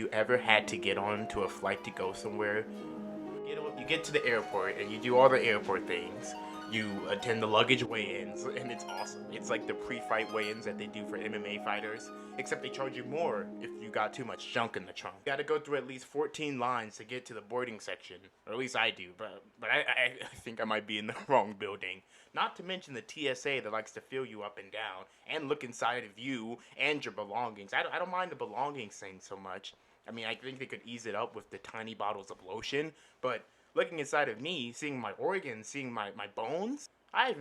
you ever had to get on to a flight to go somewhere? You get to the airport and you do all the airport things. You attend the luggage weigh-ins, and it's awesome. It's like the pre-fight weigh-ins that they do for MMA fighters, except they charge you more if you got too much junk in the trunk. You gotta go through at least 14 lines to get to the boarding section, or at least I do, but I think I might be in the wrong building. Not to mention the TSA that likes to fill you up and down, and look inside of you and your belongings. I don't mind the belongings thing so much. I mean, I think they could ease it up with the tiny bottles of lotion, but looking inside of me, seeing my organs, seeing my bones, I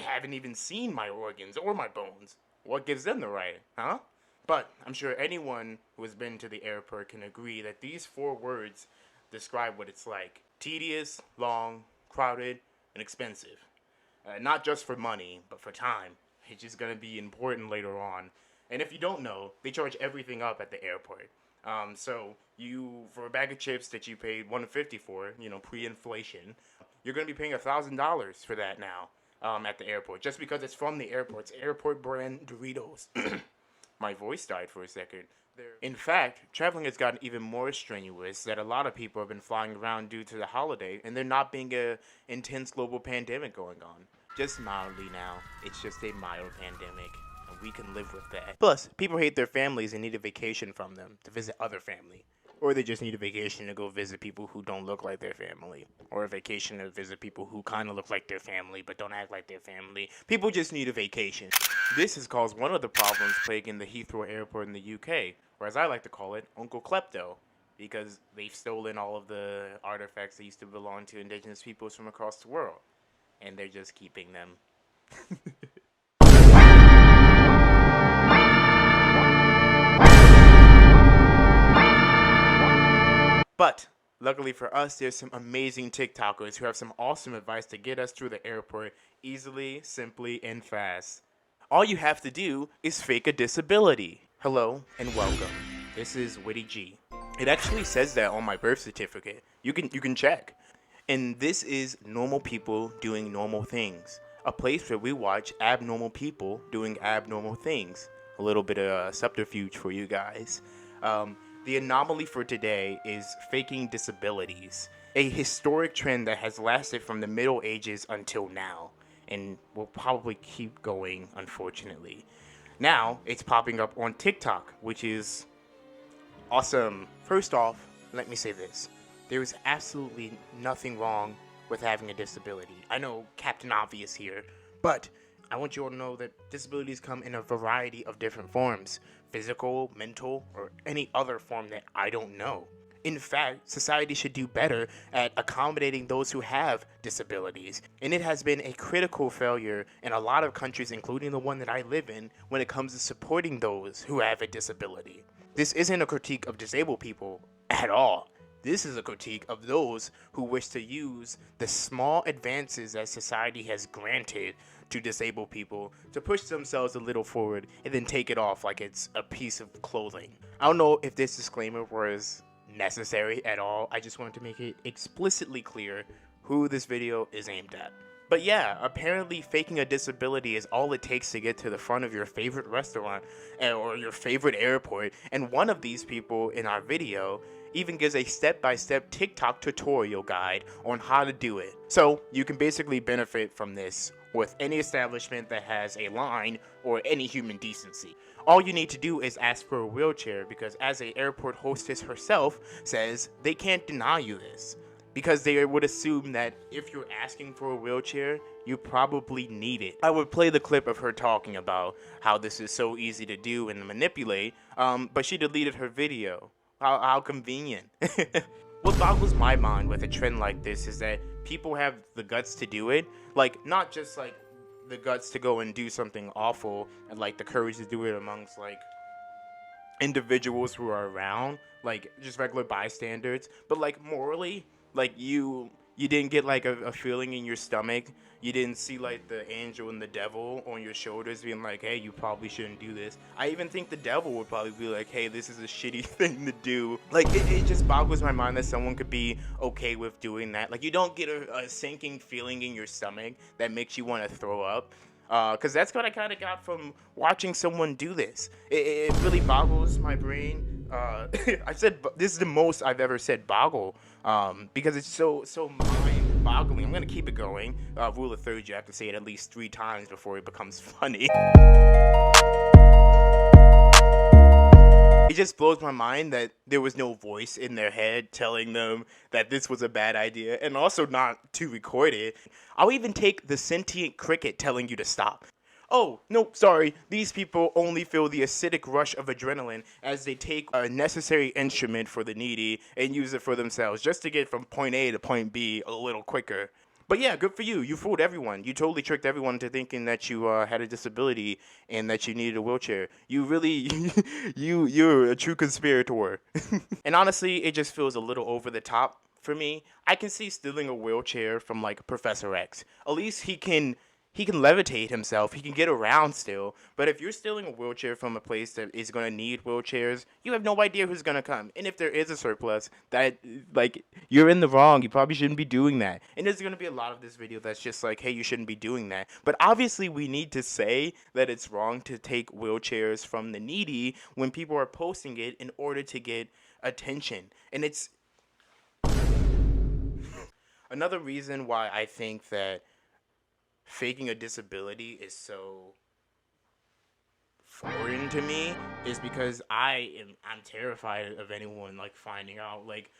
haven't even seen my organs or my bones. What gives them the right, huh? But I'm sure anyone who has been to the airport can agree that these 4 words describe what it's like. Tedious, long, crowded, and expensive. Not just for money, but for time. It's just going to be important later on. And if you don't know, they charge everything up at the airport. So for a bag of chips that you paid $1.50 for, pre-inflation, you're going to be paying $1,000 for that now, at the airport, just because it's from the airport. It's airport brand Doritos. My voice died for a second. In fact, traveling has gotten even more strenuous, that a lot of people have been flying around due to the holiday, and there not being a intense global pandemic going on. Just mildly now. It's just a mild pandemic. We can live with that. Plus, people hate their families and need a vacation from them to visit other family. Or they just need a vacation to go visit people who don't look like their family. Or a vacation to visit people who kind of look like their family but don't act like their family. People just need a vacation. This has caused one of the problems plaguing the Heathrow Airport in the UK, or as I like to call it, Uncle Klepto. Because they've stolen all of the artifacts that used to belong to indigenous peoples from across the world. And they're just keeping them. But, luckily for us, there's some amazing TikTokers who have some awesome advice to get us through the airport easily, simply, and fast. All you have to do is fake a disability. Hello, and welcome. This is Witty G. It actually says that on my birth certificate. You can check. And this is Normal People Doing Normal Things. A place where we watch abnormal people doing abnormal things. A little bit of subterfuge for you guys. The anomaly for today is faking disabilities, a historic trend that has lasted from the Middle Ages until now, and will probably keep going, unfortunately. Now, it's popping up on TikTok, which is awesome. First off, let me say this. There is absolutely nothing wrong with having a disability. I know Captain Obvious here, but I want you all to know that disabilities come in a variety of different forms. Physical, mental, or any other form that I don't know. In fact, society should do better at accommodating those who have disabilities. And it has been a critical failure in a lot of countries, including the one that I live in, when it comes to supporting those who have a disability. This isn't a critique of disabled people at all. This is a critique of those who wish to use the small advances that society has granted to disabled people to push themselves a little forward and then take it off like it's a piece of clothing. I don't know if this disclaimer was necessary at all. I just wanted to make it explicitly clear who this video is aimed at. But yeah, apparently faking a disability is all it takes to get to the front of your favorite restaurant or your favorite airport. And one of these people in our video even gives a step-by-step TikTok tutorial guide on how to do it. So you can basically benefit from this with any establishment that has a line or any human decency. All you need to do is ask for a wheelchair, because as a airport hostess herself says, they can't deny you this. Because they would assume that if you're asking for a wheelchair, you probably need it. I would play the clip of her talking about how this is so easy to do and manipulate, but she deleted her video. How convenient. What boggles my mind with a trend like this is that people have the guts to do it. Like, not just like the guts to go and do something awful and like the courage to do it amongst like individuals who are around, like just regular bystanders, but like morally, like you didn't get like a feeling in your stomach. You didn't see like the angel and the devil on your shoulders being like, hey, you probably shouldn't do this. I even think the devil would probably be like, hey, this is a shitty thing to do. Like, it just boggles my mind that someone could be okay with doing that. Like, you don't get a sinking feeling in your stomach that makes you want to throw up. Because that's what I kind of got from watching someone do this. It really boggles my brain. I said this is the most I've ever said boggle, because it's so mind-boggling. I'm gonna keep it going. Rule of thirds, you have to say it at least 3 times before it becomes funny. It just blows my mind that there was no voice in their head telling them that this was a bad idea, and also not to record it. I'll even take the sentient cricket telling you to stop. Oh, no, sorry. These people only feel the acidic rush of adrenaline as they take a necessary instrument for the needy and use it for themselves just to get from point A to point B a little quicker. But yeah, good for you. You fooled everyone. You totally tricked everyone into thinking that you had a disability and that you needed a wheelchair. You really, you're a true conspirator. And honestly, it just feels a little over the top for me. I can see stealing a wheelchair from like Professor X. At least he can levitate himself. He can get around still. But if you're stealing a wheelchair from a place that is going to need wheelchairs, you have no idea who's going to come. And if there is a surplus, that, like, you're in the wrong. You probably shouldn't be doing that. And there's going to be a lot of this video that's just like, hey, you shouldn't be doing that. But obviously, we need to say that it's wrong to take wheelchairs from the needy when people are posting it in order to get attention. And it's another reason why I think that faking a disability is so foreign to me is because I'm terrified of anyone like finding out like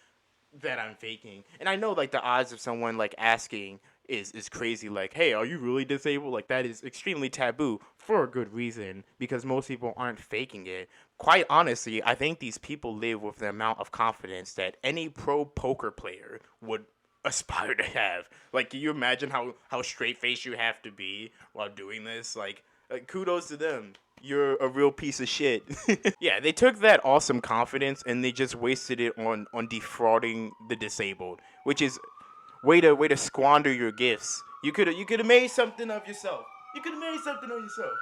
that I'm faking. And I know like the odds of someone like asking is crazy, like, hey, are you really disabled? Like, that is extremely taboo for a good reason, because most people aren't faking it. Quite honestly, I think these people live with the amount of confidence that any pro poker player would aspire to have. Like, can you imagine how straight-faced you have to be while doing this? Like kudos to them. You're a real piece of shit. Yeah, they took that awesome confidence and they just wasted it on defrauding the disabled, which is way to squander your gifts. You could have made something of yourself. You could have made something of yourself.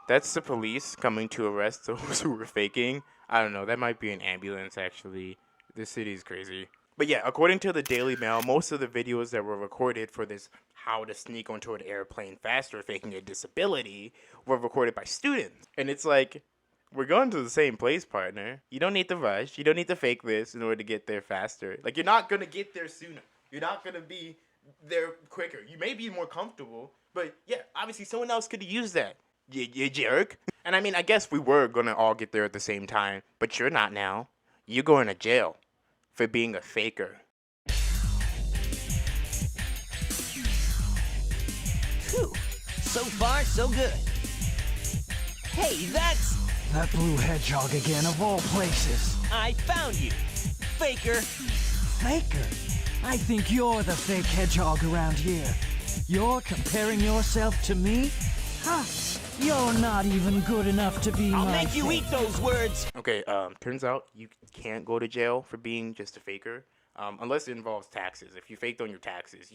That's the police coming to arrest those who were faking. I don't know. That might be an ambulance, actually. This city is crazy. But yeah, according to the Daily Mail, most of the videos that were recorded for this how to sneak onto an airplane faster faking a disability were recorded by students. And it's like, we're going to the same place, partner. You don't need to rush. You don't need to fake this in order to get there faster. Like, you're not going to get there sooner. You're not going to be there quicker. You may be more comfortable, but yeah, obviously someone else could have used that. You jerk. And I mean, I guess we were going to all get there at the same time, but you're not now. You're going to jail for being a faker. Whew. So far, so good. Hey, that's... That blue hedgehog again, of all places. I found you, faker. Faker? I think you're the fake hedgehog around here. You're comparing yourself to me? Huh. You're not even good enough to be I'll my make you fake. eat those words. Okay, turns out you can't go to jail for being just a faker, unless it involves taxes. If you faked on your taxes,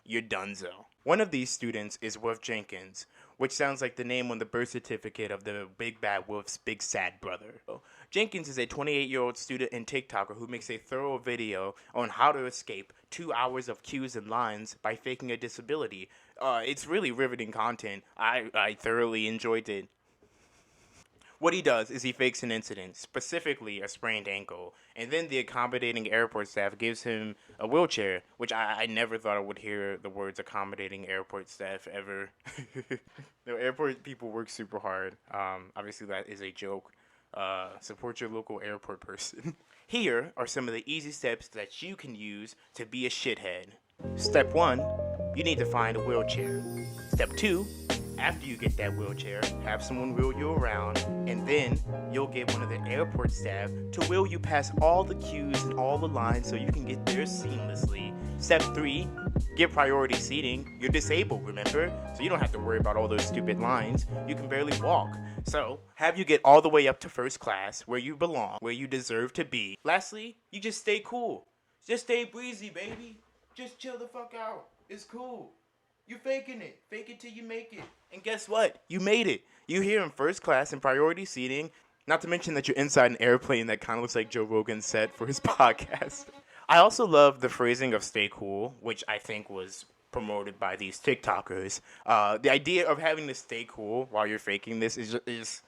you're donezo. One of these students is Wolf Jenkins, which sounds like the name on the birth certificate of the Big Bad Wolf's big sad brother. Jenkins is a 28-year-old student and TikToker who makes a thorough video on how to escape 2 hours of queues and lines by faking a disability. It's really riveting content. I thoroughly enjoyed it. What he does is he fakes an incident, specifically a sprained ankle, and then the accommodating airport staff gives him a wheelchair, which I never thought I would hear the words accommodating airport staff ever. The airport people work super hard. Obviously that is a joke. Support your local airport person. Here are some of the easy steps that you can use to be a shithead. Step 1, you need to find a wheelchair. Step 2, after you get that wheelchair, have someone wheel you around, and then you'll get one of the airport staff to wheel you past all the queues and all the lines so you can get there seamlessly. Step 3, get priority seating. You're disabled, remember? So you don't have to worry about all those stupid lines. You can barely walk. So, have you get all the way up to first class, where you belong, where you deserve to be. Lastly, you just stay cool. Just stay breezy, baby. Just chill the fuck out. It's cool. You're faking it. Fake it till you make it. And guess what? You made it. You're here in first class in priority seating. Not to mention that you're inside an airplane that kind of looks like Joe Rogan's set for his podcast. I also love the phrasing of stay cool, which I think was promoted by these TikTokers. The idea of having to stay cool while you're faking this is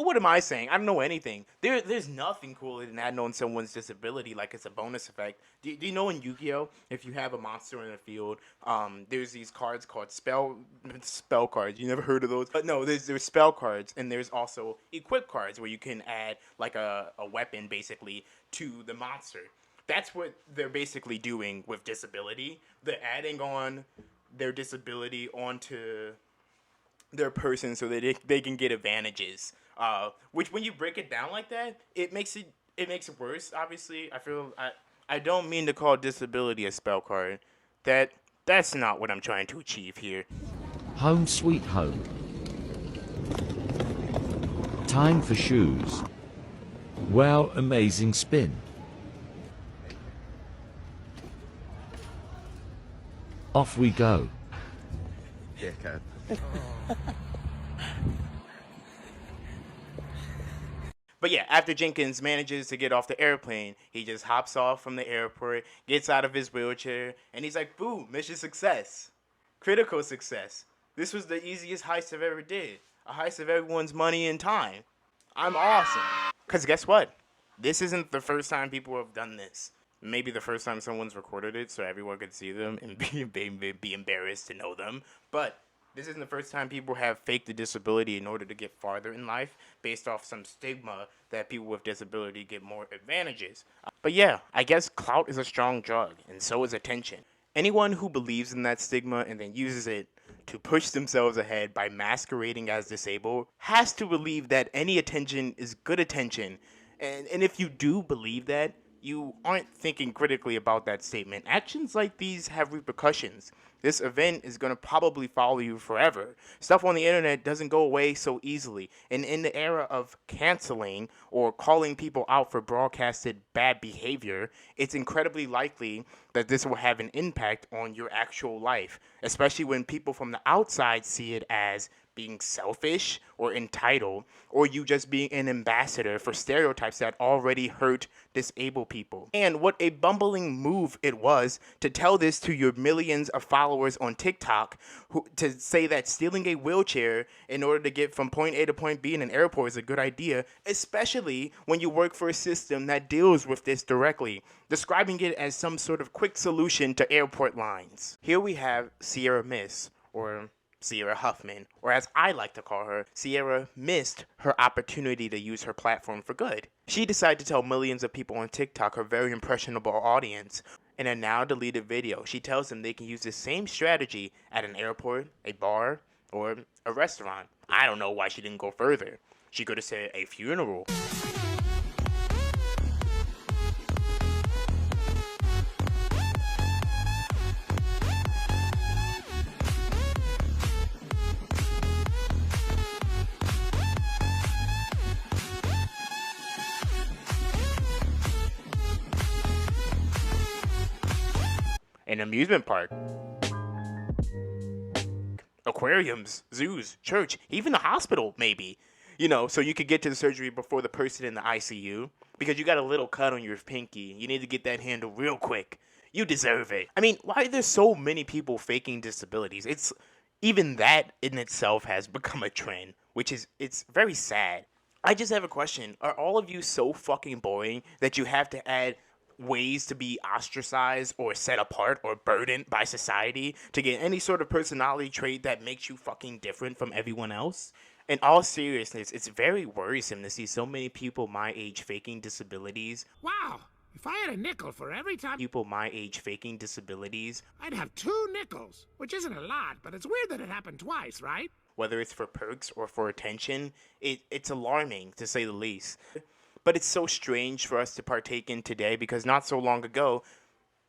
what am I saying? I don't know anything. There's nothing cooler than adding on someone's disability like it's a bonus effect. Do you know in Yu-Gi-Oh, if you have a monster in the field, there's these cards called spell cards. You never heard of those? But no, there's spell cards, and there's also equip cards where you can add like a weapon basically to the monster. That's what they're basically doing with disability. They're adding on their disability onto their person so that they can get advantages. Which when you break it down like that, it makes it worse. Obviously, I don't mean to call disability a spell card. That's not what I'm trying to achieve here. Home sweet home. Time for shoes. Wow, amazing spin. Off we go. Yeah, Cat. But yeah, after Jenkins manages to get off the airplane, he just hops off from the airport, gets out of his wheelchair, and he's like, boom, mission success. Critical success. This was the easiest heist I've ever did. A heist of everyone's money and time. I'm awesome. Because guess what? This isn't the first time people have done this. Maybe the first time someone's recorded it so everyone could see them and be embarrassed to know them. But this isn't the first time people have faked a disability in order to get farther in life based off some stigma that people with disability get more advantages. But yeah, I guess clout is a strong drug, and so is attention. Anyone who believes in that stigma and then uses it to push themselves ahead by masquerading as disabled has to believe that any attention is good attention. And if you do believe that, you aren't thinking critically about that statement. Actions like these have repercussions. This event is going to probably follow you forever. Stuff on the internet doesn't go away so easily. And in the era of canceling or calling people out for broadcasted bad behavior, it's incredibly likely that this will have an impact on your actual life, especially when people from the outside see it as being selfish or entitled, or you just being an ambassador for stereotypes that already hurt disabled people. And what a bumbling move it was to tell this to your millions of followers on TikTok, to say that stealing a wheelchair in order to get from point A to point B in an airport is a good idea, especially when you work for a system that deals with this directly, describing it as some sort of quick solution to airport lines. Here we have Sierra Miss, or Sierra Huffman, or as I like to call her, Sierra missed her opportunity to use her platform for good. She decided to tell millions of people on TikTok, her very impressionable audience, in a now deleted video. She tells them they can use the same strategy at an airport, a bar, or a restaurant. I don't know why she didn't go further. She could have said a funeral. An amusement park, aquariums, zoos, church, even a hospital, maybe. You know, so you could get to the surgery before the person in the ICU. Because you got a little cut on your pinky. You need to get that handled real quick. You deserve it. I mean, why are there so many people faking disabilities? Even that in itself has become a trend, it's very sad. I just have a question. Are all of you so fucking boring that you have to add ways to be ostracized or set apart or burdened by society to get any sort of personality trait that makes you fucking different from everyone else? In all seriousness, it's very worrisome to see so many people my age faking disabilities. Wow, if I had a nickel for every time People my age faking disabilities, I'd have 2 nickels, which isn't a lot, but it's weird that it happened twice, right? whether it's for perks or for attention, it's alarming to say the least. But it's so strange for us to partake in today because not so long ago,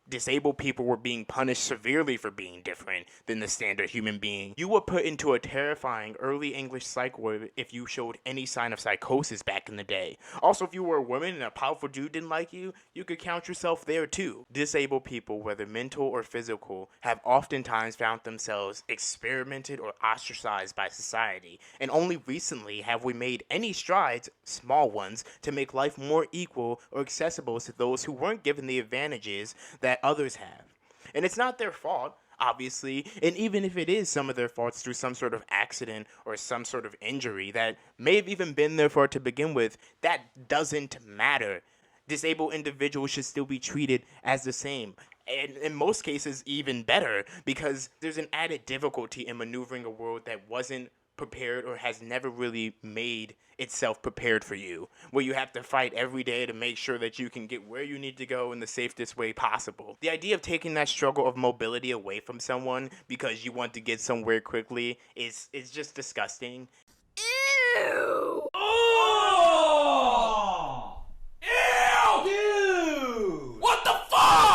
disabled people were being punished severely for being different than the standard human being. You were put into a terrifying early English psych ward if you showed any sign of psychosis back in the day. Also, if you were a woman and a powerful dude didn't like you, you could count yourself there too. Disabled people, whether mental or physical, have oftentimes found themselves experimented or ostracized by society. And only recently have we made any strides, small ones, to make life more equal or accessible to those who weren't given the advantages that others have. And it's not their fault. obviously, and even if it is some of their faults through some sort of accident or some sort of injury that may have even been there for it to begin with, that doesn't matter. Disabled individuals should still be treated as the same. And in most cases, even better, because there's an added difficulty in maneuvering a world that wasn't prepared or has never really made itself prepared for you, where you have to fight every day to make sure that you can get where you need to go in the safest way possible. The idea of taking that struggle of mobility away from someone because you want to get somewhere quickly is just disgusting. Ew!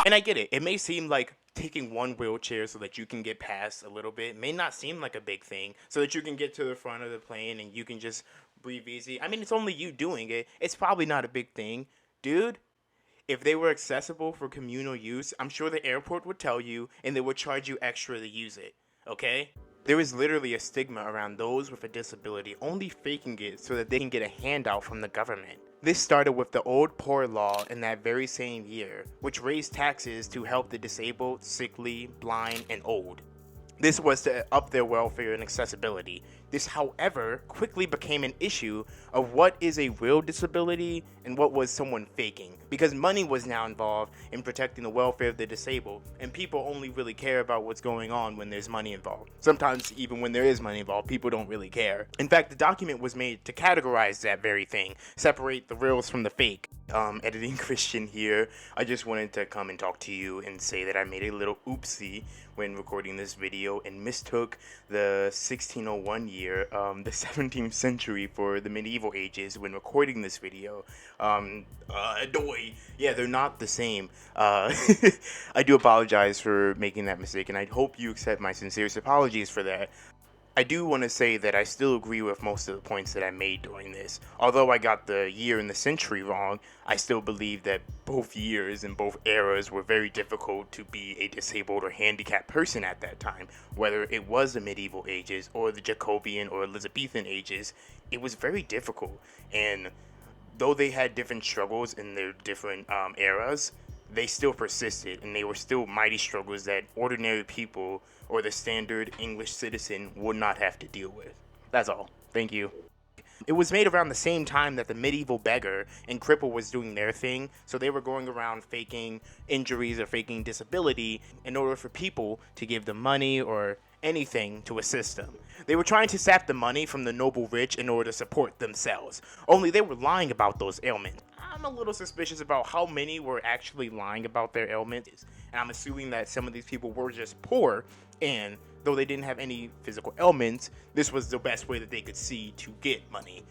And I get it. It may seem like taking one wheelchair so that you can get past a little bit may not seem like a big thing, so that you can get to the front of the plane and you can just breathe easy. I mean, it's only you doing it. It's probably not a big thing. Dude, if they were accessible for communal use, I'm sure the airport would tell you and they would charge you extra to use it, okay? There is literally a stigma around those with a disability only faking it so that they can get a handout from the government. This started with the Old Poor Law in that very same year, which raised taxes to help the disabled, sickly, blind, and old. This was to up their welfare and accessibility. This, however, quickly became an issue of what is a real disability and what was someone faking, because money was now involved in protecting the welfare of the disabled, and people only really care about what's going on when there's money involved. Sometimes, even when there is money involved, people don't really care. In fact, the document was made to categorize that very thing, separate the reals from the fake. Editing Christian here. I just wanted to come and talk to you and say that I made a little oopsie when recording this video and mistook the 1601 year, the 17th century for the medieval ages when recording this video. Yeah, they're not the same. I do apologize for making that mistake, and I hope you accept my sincerest apologies for that. I do want to say that I still agree with most of the points that I made during this. Although I got the year and the century wrong, I still believe that both years and both eras were very difficult to be a disabled or handicapped person at that time. Whether it was the medieval ages or the Jacobean or Elizabethan ages, it was very difficult. And though they had different struggles in their different eras, they still persisted, and they were still mighty struggles that ordinary people or the standard English citizen would not have to deal with. That's all. Thank you. It was made around the same time that the medieval beggar and cripple was doing their thing, so they were going around faking injuries or faking disability in order for people to give them money or anything to assist them. They were trying to sap the money from the noble rich in order to support themselves, only they were lying about those ailments. I'm a little suspicious about how many were actually lying about their ailments, and I'm assuming that some of these people were just poor, and though they didn't have any physical ailments, this was the best way that they could see to get money,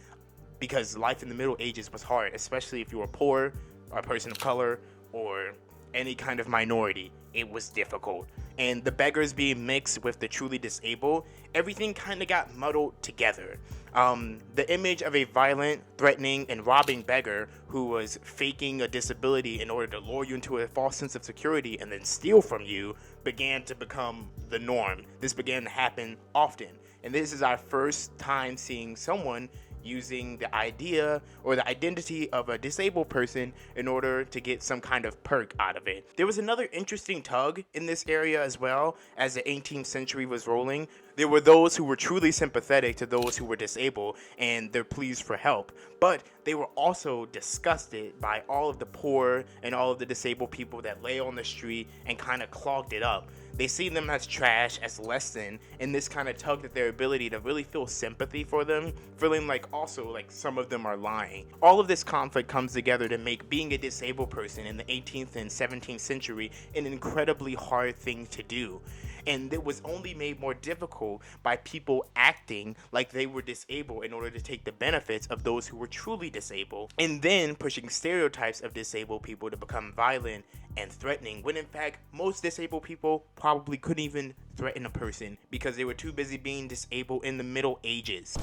because life in the Middle Ages was hard, especially if you were poor, or a person of color, or any kind of minority. It was difficult. And the beggars being mixed with the truly disabled, everything kind of got muddled together. The image of a violent, threatening, and robbing beggar who was faking a disability in order to lure you into a false sense of security and then steal from you began to become the norm. This began to happen often. And this is our first time seeing someone using the idea or the identity of a disabled person in order to get some kind of perk out of it. There was another interesting tug in this area as well. As the 18th century was rolling, there were those who were truly sympathetic to those who were disabled and their pleas for help, but they were also disgusted by all of the poor and all of the disabled people that lay on the street and kind of clogged it up. They see them as trash, as less than, and this kind of tugged at their ability to really feel sympathy for them, feeling like also like some of them are lying. All of this conflict comes together to make being a disabled person in the 18th and 17th century an incredibly hard thing to do. And it was only made more difficult by people acting like they were disabled in order to take the benefits of those who were truly disabled, and then pushing stereotypes of disabled people to become violent and threatening, when in fact most disabled people probably couldn't even threaten a person because they were too busy being disabled in the Middle Ages.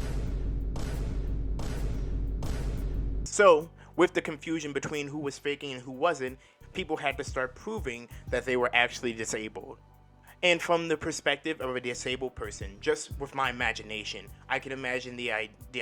So, with the confusion between who was faking and who wasn't, people had to start proving that they were actually disabled. And from the perspective of a disabled person, just with my imagination, I can imagine the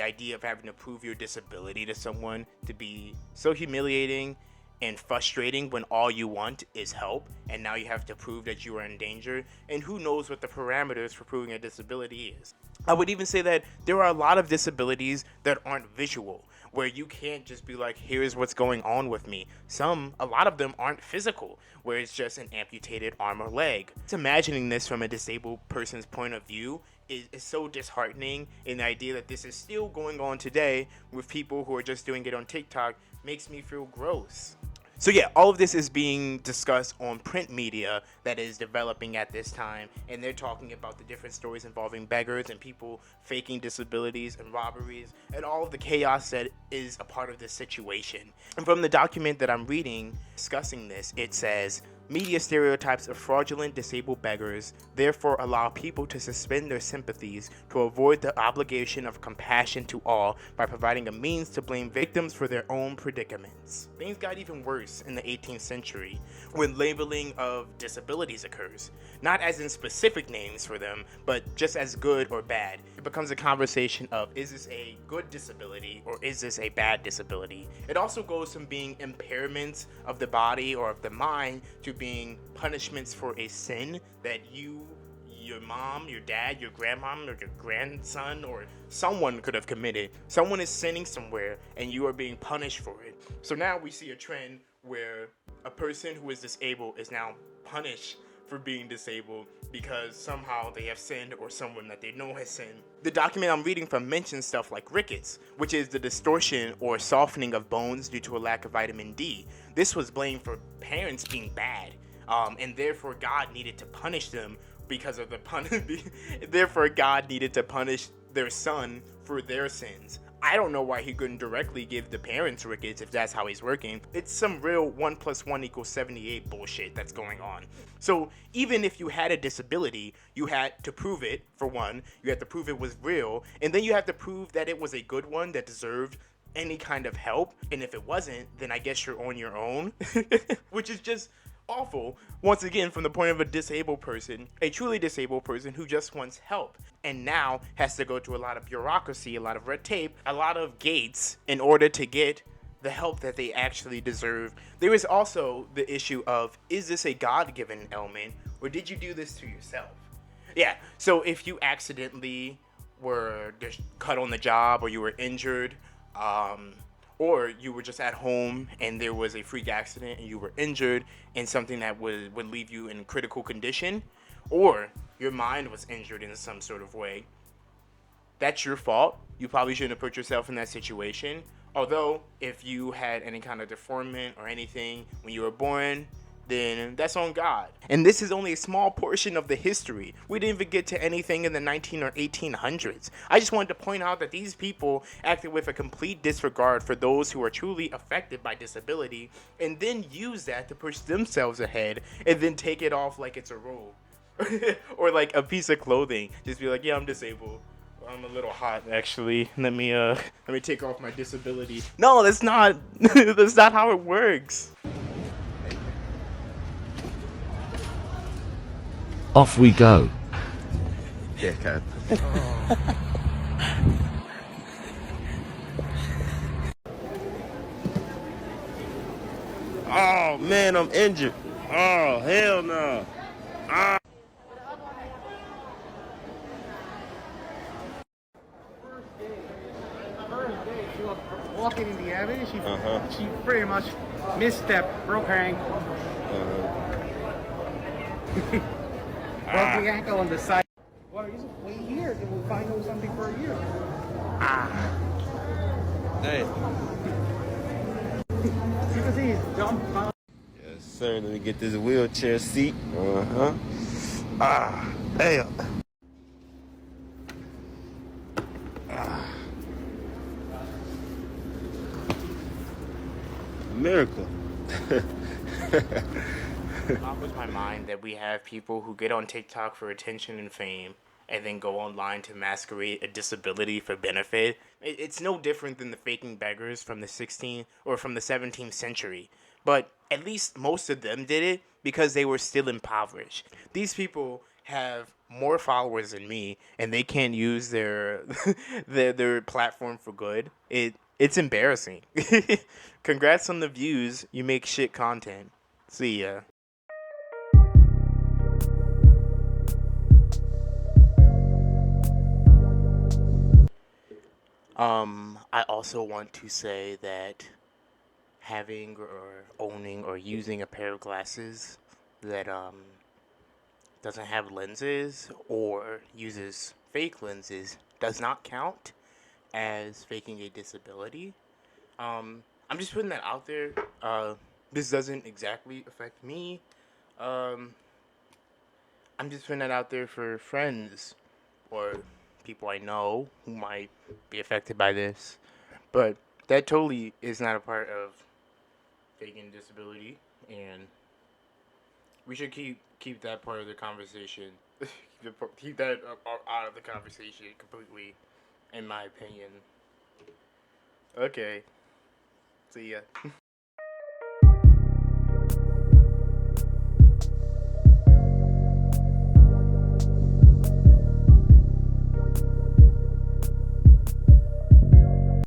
idea of having to prove your disability to someone to be so humiliating and frustrating when all you want is help, and now you have to prove that you are in danger, and who knows what the parameters for proving a disability is. I would even say that there are a lot of disabilities that aren't visual, where you can't just be like, here's what's going on with me. A lot of them aren't physical, where it's just an amputated arm or leg. It's imagining this from a disabled person's point of view is so disheartening, and the idea that this is still going on today with people who are just doing it on TikTok makes me feel gross. So yeah, all of this is being discussed on print media that is developing at this time, and they're talking about the different stories involving beggars and people faking disabilities and robberies and all of the chaos that is a part of this situation. And from the document that I'm reading discussing this, it says, media stereotypes of fraudulent disabled beggars therefore allow people to suspend their sympathies to avoid the obligation of compassion to all by providing a means to blame victims for their own predicaments. Things got even worse in the 18th century when labeling of disabilities occurs, not as in specific names for them, but just as good or bad. It becomes a conversation of, is this a good disability or is this a bad disability? It also goes from being impairments of the body or of the mind to being punishments for a sin that your mom, your dad, your grandmom, or your grandson, or someone could have committed. Someone is sinning somewhere and you are being punished for it. So now we see a trend where a person who is disabled is now punished for being disabled because somehow they have sinned or someone that they know has sinned. The document I'm reading from mentions stuff like rickets, which is the distortion or softening of bones due to a lack of vitamin D. This was blamed for parents being bad, and therefore God needed to punish them because of the therefore God needed to punish their son for their sins. I don't know why he couldn't directly give the parents rickets if that's how he's working. It's some real 1 + 1 = 78 bullshit that's going on. So even if you had a disability, you had to prove it, for one. You had to prove it was real, and then you have to prove that it was a good one that deserved any kind of help. And if it wasn't, then I guess you're on your own, which is just awful, once again, from the point of a disabled person, a truly disabled person who just wants help, and now has to go to a lot of bureaucracy, a lot of red tape, a lot of gates in order to get the help that they actually deserve. There is also the issue of, is this a God-given ailment, or did you do this to yourself? Yeah, so if you accidentally were just cut on the job, or you were injured, or you were just at home and there was a freak accident and you were injured in something that would leave you in critical condition, or your mind was injured in some sort of way, that's your fault. You probably shouldn't have put yourself in that situation. Although, if you had any kind of deformity or anything when you were born, then that's on God. And this is only a small portion of the history. We didn't even get to anything in the 19 or 1800s. I just wanted to point out that these people acted with a complete disregard for those who are truly affected by disability, and then use that to push themselves ahead, and then take it off like it's a robe or like a piece of clothing. Just be like, yeah, I'm disabled. I'm a little hot, actually. Let me take off my disability. No, that's not that's not how it works. Off we go. Yeah, cat. Oh man, I'm injured. Oh hell no. First day, she was walking in the avenue. She pretty much misstepped, broke her ankle. Broke the ankle on the side. Well, you just wait here. They will find you something for a year. Hey. You can see he's jumped on. Yes, sir. Let me get this wheelchair seat. Damn. Miracle. It boggles my mind that we have people who get on TikTok for attention and fame and then go online to masquerade a disability for benefit. It's no different than the faking beggars from the 16th or from the 17th century. But at least most of them did it because they were still impoverished. These people have more followers than me, and they can't use their their platform for good. It's embarrassing. Congrats on the views. You make shit content. See ya. I also want to say that having or owning or using a pair of glasses that doesn't have lenses or uses fake lenses does not count as faking a disability. I'm just putting that out there. This doesn't exactly affect me. Um, I'm just putting that out there for friends or people I know who might be affected by this. But that totally is not a part of faking disability, and we should keep that part of the conversation. Keep that out of the conversation completely, in my opinion. Okay. See ya.